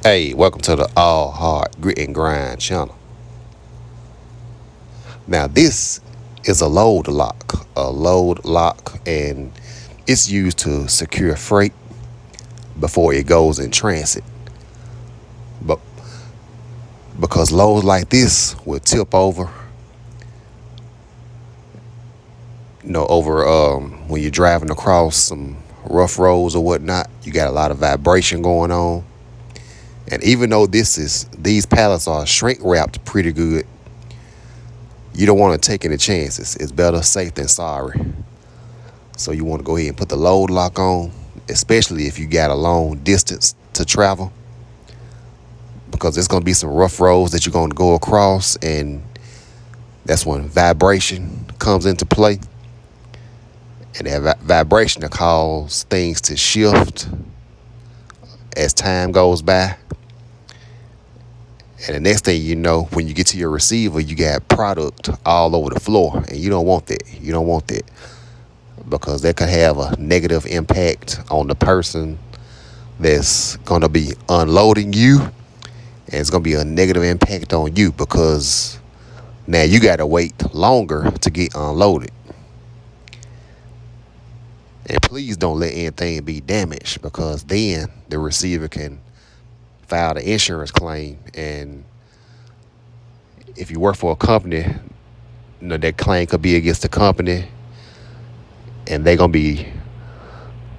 Hey, welcome to the All Hard Grit and Grind channel. Now, this is a load lock. And it's used to secure freight before it goes in transit. But because loads like this will tip over, over when you're driving across some rough roads or whatnot, you got a lot of vibration going on. And even though these pallets are shrink wrapped pretty good, you don't want to take any chances. It's better safe than sorry. So you want to go ahead and put the load lock on, especially if you got a long distance to travel, because there's going to be some rough roads that you're going to go across, and that's when vibration comes into play. And that vibration will cause things to shift as time goes by. And the next thing you know, when you get to your receiver, you got product all over the floor, and you don't want that. You don't want that because that could have a negative impact on the person that's going to be unloading you, and it's going to be a negative impact on you because now you got to wait longer to get unloaded. And please don't let anything be damaged, because then the receiver can file the insurance claim. And if you work for a company, that claim could be against the company, and they're going to be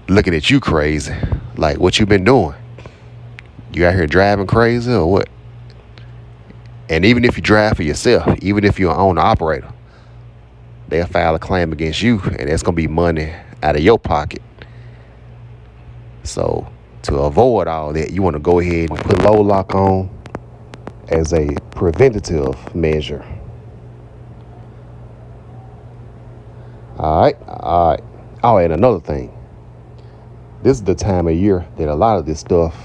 looking at you crazy. Like, what you been doing? You out here driving crazy or what? And even if you drive for yourself, even if you're an owner operator, they'll file a claim against you, and that's going to be money out of your pocket. So to avoid all that, you want to go ahead and put load lock on as a preventative measure. All right, all right. Oh, and another thing, this is the time of year that a lot of this stuff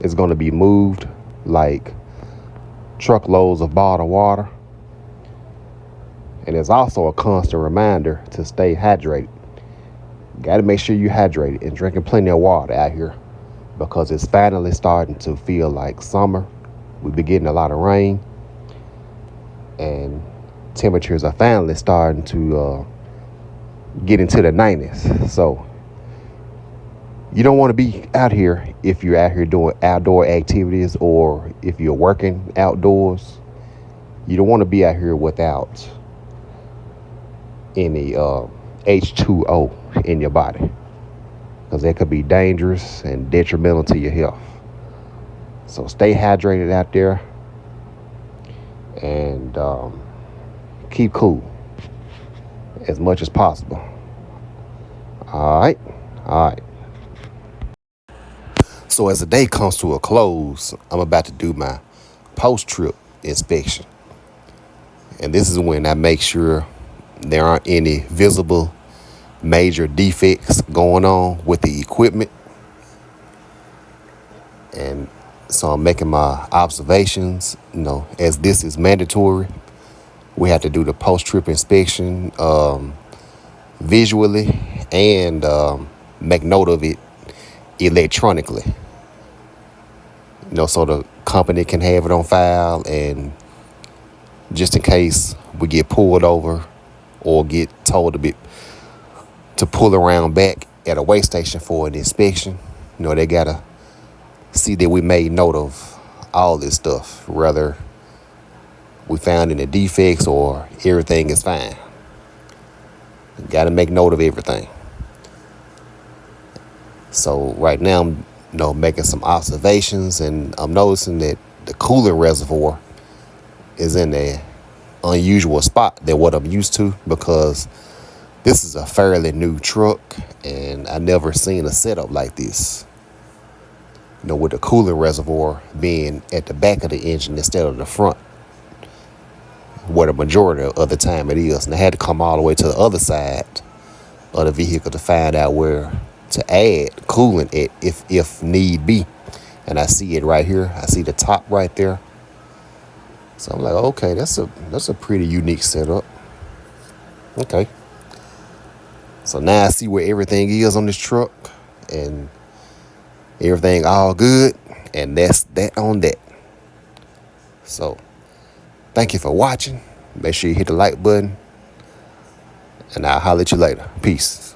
is going to be moved, like truckloads of bottled water. And it's also a constant reminder to stay hydrated. Got to make sure you're hydrated and drinking plenty of water out here, because it's finally starting to feel like summer. We've been getting a lot of rain, and temperatures are finally starting to get into the 90s. So you don't want to be out here if you're out here doing outdoor activities, or if you're working outdoors. You don't want to be out here without any H2O in your body, because that could be dangerous and detrimental to your health. So stay hydrated out there, and keep cool as much as possible. All right, all right. So as the day comes to a close, I'm about to do my post-trip inspection. And this is when I make sure there aren't any visible major defects going on with the equipment. And so I'm making my observations, as this is mandatory. We have to do the post-trip inspection visually, and make note of it electronically. So the company can have it on file, and just in case we get pulled over or get told to pull around back at a weigh station for an inspection, they gotta see that we made note of all this stuff, whether we found any defects or everything is fine. Gotta make note of everything. So right now I'm making some observations, and I'm noticing that the coolant reservoir is in a unusual spot than what I'm used to, because this is a fairly new truck, and I never seen a setup like this. With the coolant reservoir being at the back of the engine instead of the front, where the majority of the time it is. And I had to come all the way to the other side of the vehicle to find out where to add coolant at, if need be. And I see it right here. I see the top right there. So I'm like, okay, that's a pretty unique setup. Okay. So now I see where everything is on this truck, and Everything all good, and that's that on that. So thank you for watching. Make sure you hit the like button, and I'll holler at you later. Peace.